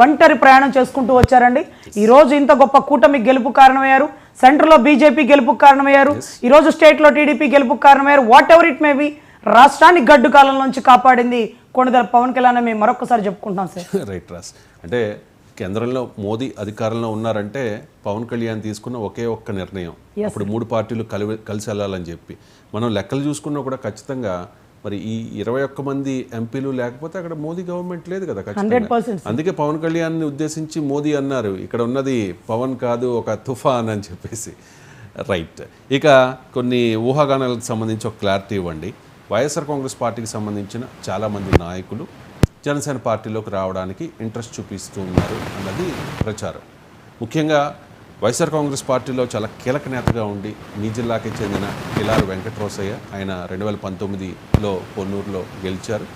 ఒంటరి ప్రయాణం చేసుకుంటూ వచ్చారండి. ఈరోజు ఇంత గొప్ప కూటమి గెలుపు కారణమయ్యారు, సెంటర్లో బీజేపీ గెలుపు కారణమయ్యారు, ఈరోజు స్టేట్లో టీడీపీ గెలుపు కారణమయ్యారు. Whatever it may be, రాష్ట్రాన్ని గడ్డు కాలం నుంచి కాపాడింది కొణిదెల పవన్ కళ్యాణ్ మేము మరొకసారి చెప్పుకుంటాం సార్. రైట్ రాస్ అంటే కేంద్రంలో మోదీ అధికారంలో ఉన్నారంటే పవన్ కళ్యాణ్ తీసుకున్న ఒకే ఒక్క నిర్ణయం, అప్పుడు 3 పార్టీలు కలిసి వెళ్ళాలని చెప్పి. మనం లెక్కలు చూసుకున్నా కూడా ఖచ్చితంగా మరి ఈ 21 మంది ఎంపీలు లేకపోతే అక్కడ మోదీ గవర్నమెంట్ లేదు కదా ఖచ్చితంగా. అందుకే పవన్ కళ్యాణ్ని ఉద్దేశించి మోదీ అన్నారు, ఇక్కడ ఉన్నది పవన్ కాదు ఒక తుఫాన్ అని చెప్పేసి. రైట్, ఇక కొన్ని ఊహాగానాలకు సంబంధించి ఒక క్లారిటీ ఇవ్వండి. వైఎస్ఆర్ కాంగ్రెస్ పార్టీకి సంబంధించిన చాలామంది నాయకులు జనసేన పార్టీలోకి రావడానికి ఇంట్రెస్ట్ చూపిస్తున్నారు అన్నది ప్రచారం. ముఖ్యంగా వైఎస్ఆర్ కాంగ్రెస్ పార్టీలో చాలా కీలక నేతగా ఉండి మీ జిల్లాకి చెందిన కిలారు వెంకటరోసయ్య, ఆయన 2019లో పొన్నూరులో గెలిచారు.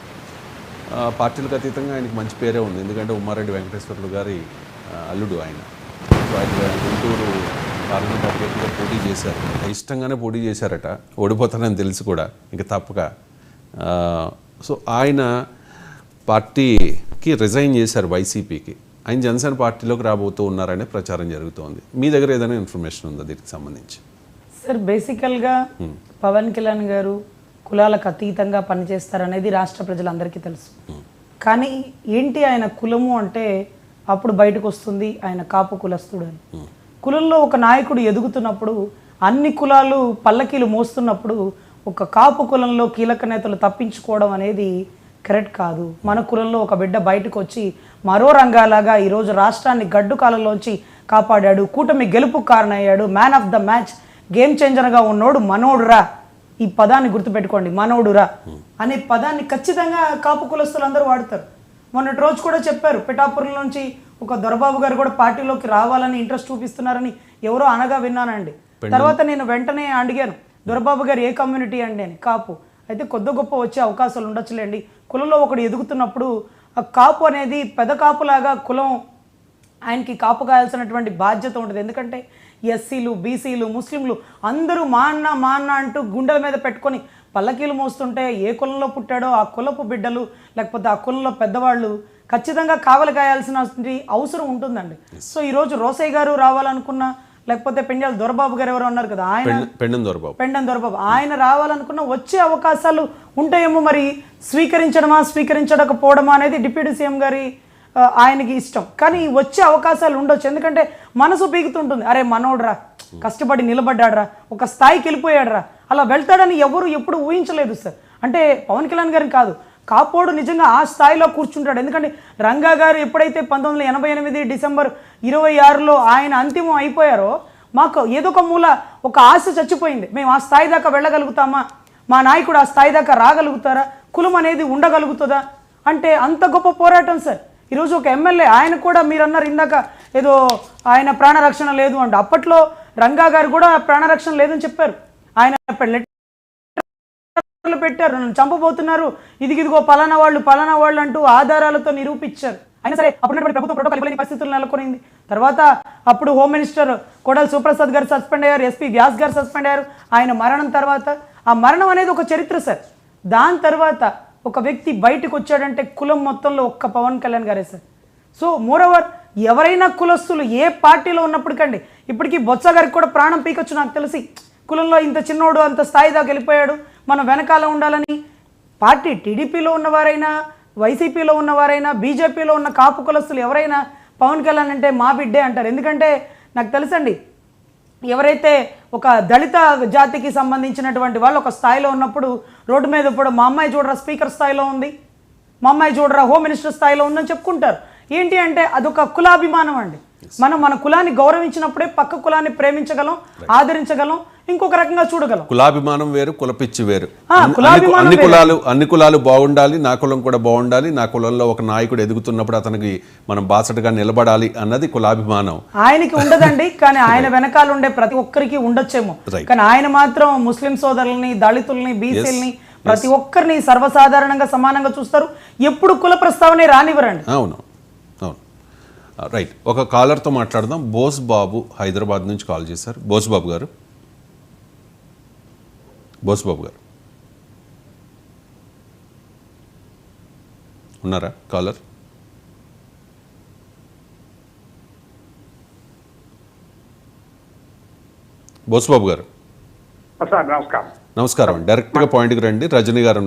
పార్టీలకు అతీతంగా ఆయనకి మంచి పేరే ఉంది, ఎందుకంటే ఉమ్మారెడ్డి వెంకటేశ్వర్లు గారి అల్లుడు ఆయన. సో ఆయన గుంటూరు పార్లమెంట్ అభ్యర్థిగా పోటీ చేశారు, ఇష్టంగానే పోటీ చేశారట, ఓడిపోతానని తెలిసి కూడా ఇంకా తప్పక. సో ఆయన పార్టీకి రిజైన్ చేశారు వైసీపీకి, ఆయన జనసేన పార్టీలోకి రాబోతూ ఉన్నారనే ప్రచారం జరుగుతోంది. మీ దగ్గర ఏదైనా ఇన్ఫర్మేషన్ ఉందా దీనికి సంబంధించి? సార్, బేసికల్గా పవన్ కళ్యాణ్ గారు కులాలకు అతీతంగా పనిచేస్తారనేది రాష్ట్ర ప్రజలందరికీ తెలుసు. కానీ ఏంటి ఆయన కులము అంటే అప్పుడు బయటకు వస్తుంది ఆయన కాపు కులస్తుడు అని. కులంలో ఒక నాయకుడు ఎదుగుతున్నప్పుడు, అన్ని కులాలు పల్లకీలు మోస్తున్నప్పుడు ఒక కాపు కులంలో కీలక నేతలు తప్పించుకోవడం అనేది కరెక్ట్ కాదు. మన కులంలో ఒక బిడ్డ బయటకు వచ్చి మరో రంగాలాగా ఈరోజు రాష్ట్రాన్ని గడ్డు కాలంలోంచి కాపాడాడు, కూటమి గెలుపు కారణమయ్యాడు, man of the match, game చేంజర్గా ఉన్నోడు మనోడురా. ఈ పదాన్ని గుర్తుపెట్టుకోండి, మనోడురా అనే పదాన్ని ఖచ్చితంగా కాపు కులస్తులు అందరూ వాడతారు. మొన్నటి రోజు కూడా చెప్పారు, పిఠాపురం నుంచి ఒక దొరబాబు గారు కూడా పార్టీలోకి రావాలని ఇంట్రెస్ట్ చూపిస్తున్నారని ఎవరో అనగా విన్నానండి. తర్వాత నేను వెంటనే అడిగాను, దొరబాబు గారు ఏ కమ్యూనిటీ అండి అని. కాపు. అయితే కొద్ది గొప్ప వచ్చే అవకాశాలు ఉండొచ్చులేండి. కులంలో ఒకడు ఎదుగుతున్నప్పుడు ఆ కాపు అనేది పెద్ద కాపులాగా కులం ఆయనకి కాపు కాయాల్సినటువంటి బాధ్యత ఉంటుంది. ఎందుకంటే ఎస్సీలు, బీసీలు, ముస్లింలు అందరూ మా అన్న అంటూ గుండెల మీద పెట్టుకొని పల్లకీలు మోస్తుంటే ఏ కులంలో పుట్టాడో ఆ కులపు బిడ్డలు లేకపోతే ఆ కులంలో పెద్దవాళ్ళు ఖచ్చితంగా కావలి కాయాల్సిన అవసరం ఉంటుందండి. సో ఈరోజు రోసయ్య గారు రావాలనుకున్నా, లేకపోతే పెండ్యాల దొరబాబు గారు ఎవరు ఉన్నారు కదా, ఆయన పెండెం దొరబాబు ఆయన రావాలనుకున్న వచ్చే అవకాశాలు ఉంటాయేమో. మరి స్వీకరించకపోవడమా అనేది డిప్యూటీ సీఎం గారి ఆయనకి ఇష్టం. కానీ వచ్చే అవకాశాలు ఉండొచ్చు, ఎందుకంటే మనసు పీకుతుంటుంది, అరే మనోడ్రా కష్టపడి నిలబడ్డాడ్రా, ఒక స్థాయికి వెళ్ళిపోయాడ్రా, అలా వెళ్తాడని ఎవరు ఎప్పుడు ఊహించలేదు సార్. అంటే పవన్ కళ్యాణ్ గారిని కాదు, కాపోడు నిజంగా ఆ స్థాయిలో కూర్చుంటాడు. ఎందుకంటే రంగా గారు ఎప్పుడైతే 1988 డిసెంబర్ 26లో ఆయన అంతిమం అయిపోయారో, మాకు ఏదో ఒక మూల ఒక ఆశ చచ్చిపోయింది, మేము ఆ స్థాయి దాకా వెళ్ళగలుగుతామా, మా నాయకుడు ఆ స్థాయి దాకా రాగలుగుతారా, కులం అనేది ఉండగలుగుతుందా అంటే అంత గొప్ప పోరాటం సార్. ఈరోజు ఒక ఎమ్మెల్యే ఆయన కూడా మీరు అన్నారు ఇందాక ఏదో ఆయన ప్రాణరక్షణ లేదు అంటే, అప్పట్లో రంగా గారు కూడా ప్రాణరక్షణ లేదని చెప్పారు. ఆయన పెట్టారు, నన్ను చంపబోతున్నారు, ఇదిగో పలానా వాళ్ళు అంటూ ఆధారాలతో నిరూపించారు. అయినా సరే అప్పుడు ప్రభుత్వం ప్రోటోకాల్ పరిస్థితులు నెలకొనింది. తర్వాత అప్పుడు హోమ్ మినిస్టర్ కోడెల శివప్రసాద్ గారు సస్పెండ్ అయ్యారు, ఎస్పీ వ్యాస్ గారు సస్పెండ్ అయ్యారు. ఆయన మరణం తర్వాత ఆ మరణం అనేది ఒక చరిత్ర సార్. దాని తర్వాత ఒక వ్యక్తి బయటకు వచ్చాడంటే కులం మొత్తంలో ఒక్క పవన్ కళ్యాణ్ గారే సార్. సో మోరోవర్ ఎవరైనా కులస్తులు ఏ పార్టీలో ఉన్నప్పటికండి, ఇప్పటికీ బొత్స గారికి కూడా ప్రాణం పీకొచ్చు నాకు తెలిసి, కులంలో ఇంత చిన్నోడు అంత స్థాయి దాకా వెళ్ళిపోయాడు, మనం వెనకాల ఉండాలని. పార్టీ టీడీపీలో ఉన్నవారైనా, వైసీపీలో ఉన్నవారైనా, బీజేపీలో ఉన్న కాపు కులస్తులు ఎవరైనా పవన్ కళ్యాణ్ అంటే మా బిడ్డే అంటారు. ఎందుకంటే నాకు తెలుసండి, ఎవరైతే ఒక దళిత జాతికి సంబంధించినటువంటి వాళ్ళు ఒక స్థాయిలో ఉన్నప్పుడు రోడ్డు మీద ఇప్పుడు మా అమ్మాయి చూడరా స్పీకర్ స్థాయిలో ఉంది, మా అమ్మాయి చూడరా హోమ్ మినిస్టర్ స్థాయిలో ఉందని చెప్పుకుంటారు. ఏంటి అంటే అదొక కులాభిమానం అండి. మనం మన కులాన్ని గౌరవించినప్పుడే పక్క కులాన్ని ప్రేమించగలం, ఆదరించగలం, ఇంకొక రకంగా చూడగలం. కులాభిమానం వేరు, కులపిచ్చి వేరు. అన్ని కులాలు బాగుండాలి, నా కులం కూడా బాగుండాలి, నా కులంలో ఒక నాయకుడు ఎదుగుతున్నప్పుడు అతనికి మనం బాసటగా నిలబడాలి అన్నది కులాభిమానం. ఆయనకి ఉండదండి, కానీ ఆయన వెనకాల ఉండే ప్రతి ఒక్కరికి ఉండొచ్చేమో. కానీ ఆయన మాత్రం ముస్లిం సోదరుల్ని, దళితుల్ని, బీసీలని ప్రతి ఒక్కరిని సర్వసాధారణంగా సమానంగా చూస్తారు. ఎప్పుడు కుల ప్రస్తావనే రానివ్వరండి. అవును అవును. రైట్, ఒక కాలర్తో మాట్లాడదాం. బోస్ బాబు హైదరాబాద్ నుంచి కాల్ చేశారు. బోస్ బాబు గారు ఉన్నారా? కాలర్ బోసుబాబు గారు సార్ నమస్కారం. నమస్కారం. డైరెక్ట్గా పాయింట్కి రండి. రజనీ గారు ఉన్నారు.